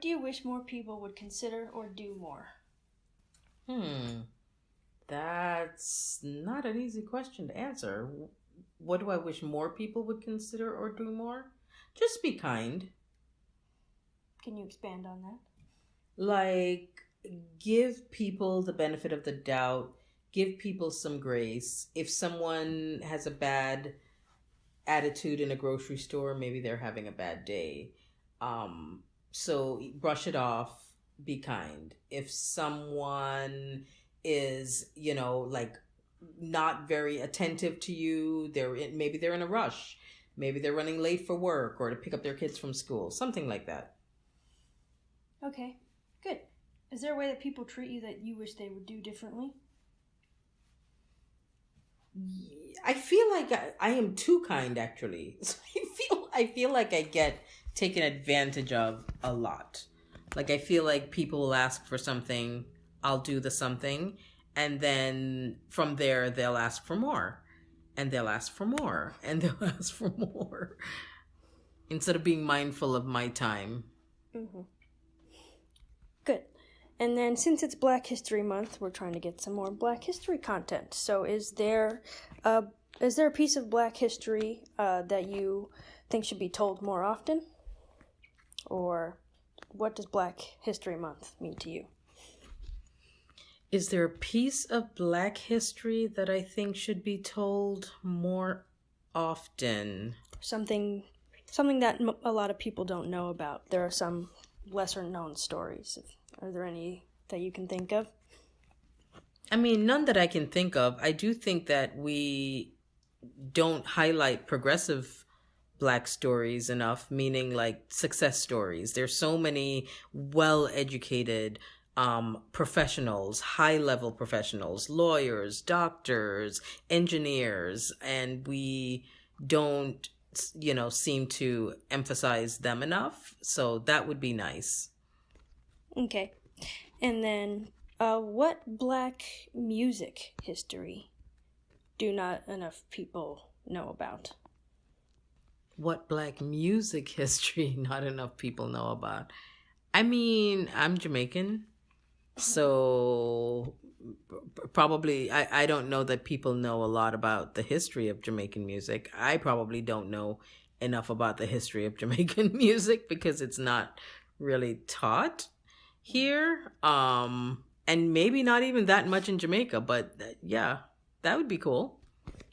do you wish more people would consider or do more? That's not an easy question to answer. What do I wish more people would consider or do more? Just be kind. Can you expand on that? Like, give people the benefit of the doubt, give people some grace. If someone has a bad attitude in a grocery store, maybe they're having a bad day. So brush it off, be kind. If someone is, like not very attentive to you, maybe they're in a rush. Maybe they're running late for work or to pick up their kids from school, something like that. Okay, good. Is there a way that people treat you that you wish they would do differently? I feel like I am too kind, actually. So I feel like I get taken advantage of a lot. Like, I feel like people will ask for something, I'll do the something, and then from there they'll ask for more, and they'll ask for more, and they'll ask for more, instead of being mindful of my time. Mm-hmm. Good. And then since it's Black History Month, we're trying to get some more Black History content. So is there a piece of Black history that you think should be told more often? Or what does Black History Month mean to you? Is there a piece of Black history that I think should be told more often? Something that a lot of people don't know about. There are some lesser known stories. Are there any that you can think of? I mean, none that I can think of. I do think that we don't highlight progressive Black stories enough, meaning like success stories. There's so many well-educated professionals, high-level professionals, lawyers, doctors, engineers, and we don't, seem to emphasize them enough. So that would be nice. Okay. And then, what Black music history do not enough people know about? What Black music history not enough people know about? I mean, I'm Jamaican, so probably I don't know that people know a lot about the history of Jamaican music. I probably don't know enough about the history of Jamaican music because it's not really taught here, and maybe not even that much in Jamaica, but yeah, that would be cool.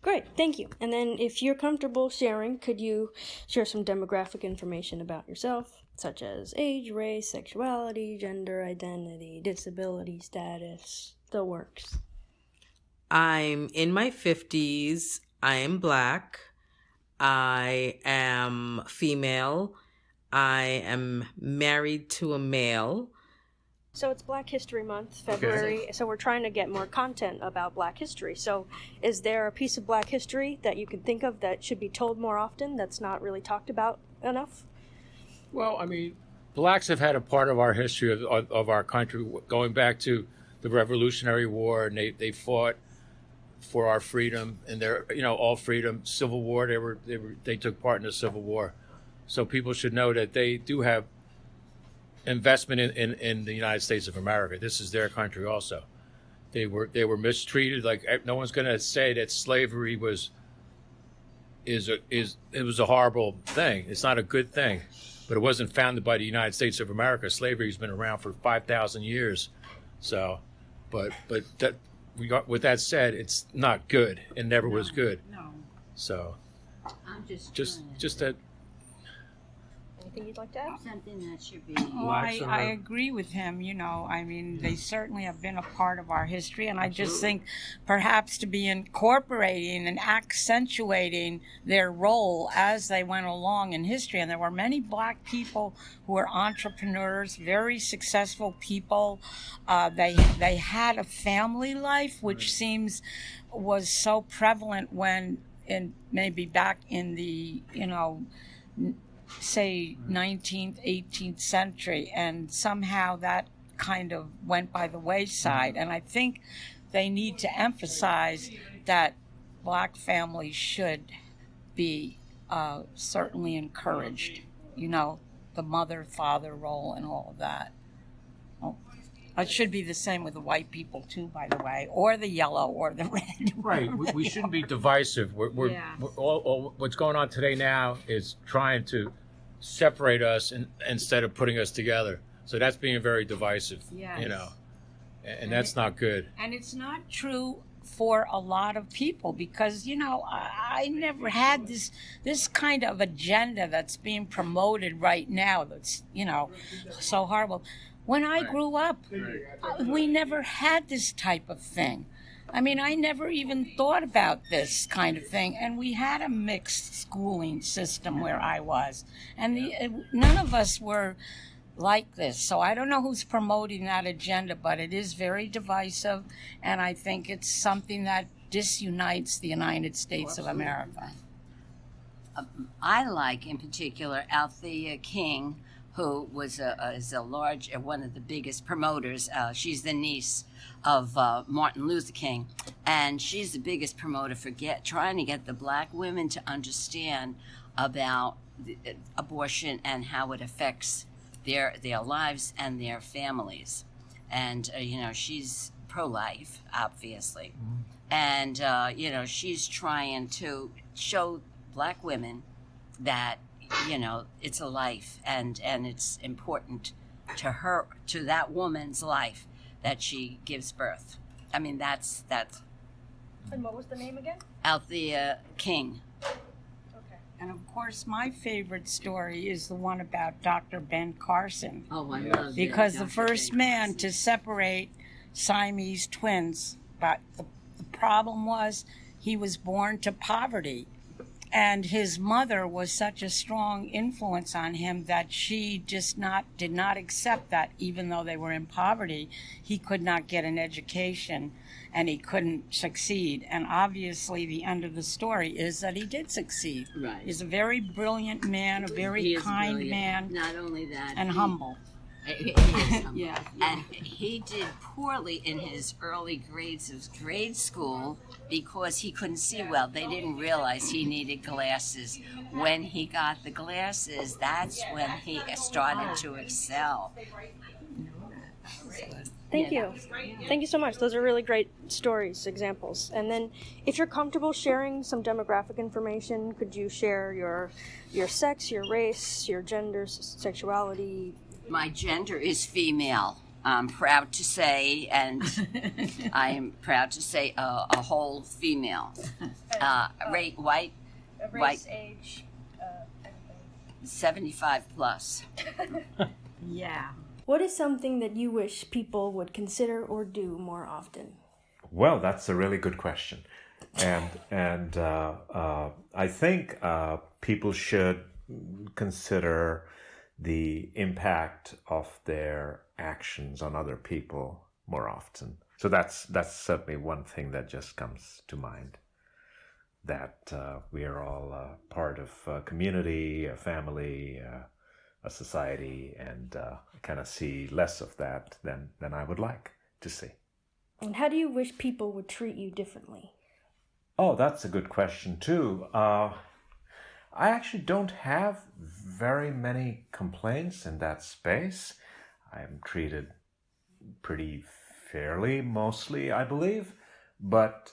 Great, thank you. And then if you're comfortable sharing, could you share some demographic information about yourself, such as age, race, sexuality, gender identity, disability status, the works? I'm in my 50s. I am Black. I am female. I am married to a male. So it's Black History Month, February, okay. So we're trying to get more content about Black history. So is there a piece of Black history that you can think of that should be told more often, that's not really talked about enough? Well, I mean, Blacks have had a part of our history of our country going back to the Revolutionary War, and they fought for our freedom and their, all freedom. Civil War, they took part in the Civil War. So people should know that they do have investment in the United States of America. This is their country also. They were mistreated. Like, no one's going to say that slavery was a horrible thing. It's not a good thing, but it wasn't founded by the United States of America. Slavery's been around for 5,000 years. So, but that with that said, it's not good. It never was good. No. So, I'm just that. Anything you'd like to add? Something that should be. Well, I agree with him. I mean, they certainly have been a part of our history, and I just think perhaps to be incorporating and accentuating their role as they went along in history. And there were many Black people who were entrepreneurs, very successful people. They had a family life, which seems was so prevalent when maybe back in the say 19th, 18th century, and somehow that kind of went by the wayside. And I think they need to emphasize that Black families should be certainly encouraged, the mother-father role and all of that. Oh, it should be the same with the white people too, by the way, or the yellow or the red. Right. We shouldn't be divisive. Yeah. We're all what's going on today now is trying to separate us instead of putting us together. So that's being very divisive. Yes. You know, and that's not good. And it's not true for a lot of people because, you know, I never had this kind of agenda that's being promoted right now that's, you know, so horrible. When I grew up, we never had this type of thing. I mean, I never even thought about this kind of thing. And we had a mixed schooling system where I was. And none of us were like this. So I don't know who's promoting that agenda, but it is very divisive. And I think it's something that disunites the United States of America. I like, in particular, Althea King, who was is a large, one of the biggest promoters. She's the niece of Martin Luther King, and she's the biggest promoter for trying to get the black women to understand about abortion and how it affects their lives and their families. And you know, she's pro-life, obviously, and you know, she's trying to show black women that, you know, it's a life, and it's important to her, to that woman's life, that she gives birth. I mean, that's And what was the name again? Althea King. Okay. And of course, my favorite story is the one about Dr. Ben Carson. Oh, I love that. Because the Dr. first Ben man Carson. to separate Siamese twins, but the problem was he was born to poverty. And his mother was such a strong influence on him that she just did not accept that even though they were in poverty, he could not get an education and he couldn't succeed. And obviously the end of the story is that he did succeed. Right. He's a very brilliant man, a very He is kind brilliant. man, Not only that, and humble. He is humble. Yeah. And he did poorly in his early grades of grade school because he couldn't see well. They didn't realize he needed glasses. When he got the glasses, that's when he started to excel. Thank you. Thank you so much. Those are really great stories, examples. And then if you're comfortable sharing some demographic information, could you share your sex, your race, your gender, sexuality? My gender is female. I'm proud to say, and I am proud to say a whole female. White, Race, age, everything. 75 plus. Yeah. What is something that you wish people would consider or do more often? Well, that's a really good question, and I think people should consider the impact of their actions on other people more often. So that's certainly one thing that just comes to mind. That we are all part of a community, a family, a society, and kind of see less of that than I would like to see. And how do you wish people would treat you differently? Oh, that's a good question too. I actually don't have very many complaints in that space. I'm treated pretty fairly, mostly, I believe. But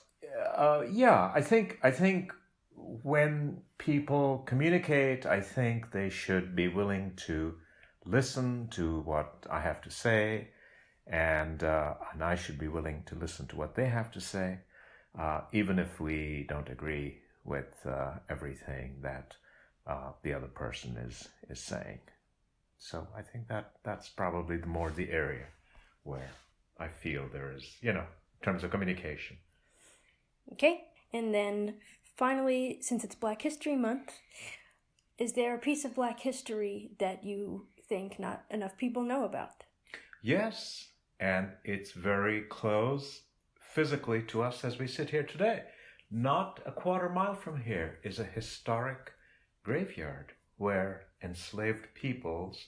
yeah, I think when people communicate, I think they should be willing to listen to what I have to say, and I should be willing to listen to what they have to say, even if we don't agree with everything that the other person is saying. So I think that's probably the area where I feel there is, in terms of communication. Okay, and then finally, since it's Black History Month, is there a piece of Black history that you think not enough people know about? Yes, and it's very close physically to us as we sit here today. Not a quarter mile from here is a historic graveyard where enslaved peoples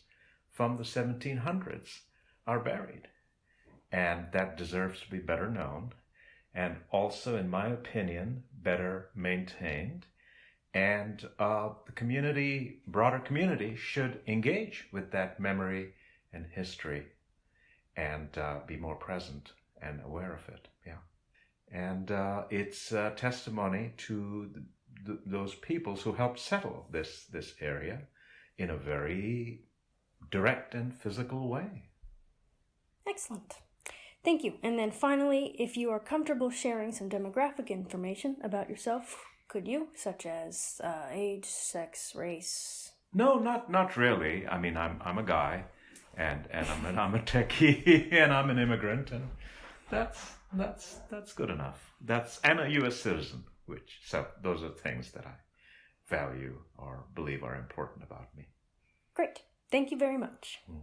from the 1700s are buried. And that deserves to be better known, and also, in my opinion, better maintained. And the community, broader community, should engage with that memory and history and be more present and aware of it. Yeah. And it's a testimony to those peoples who helped settle this area in a very direct and physical way. Excellent. Thank you. And then finally, if you are comfortable sharing some demographic information about yourself, could you, such as age, sex, race? No, not really. I mean, I'm a guy, and I'm a techie, and I'm an immigrant, and that's good enough. And a U.S. citizen, so those are things that I value or believe are important about me. Great. Thank you very much. Mm.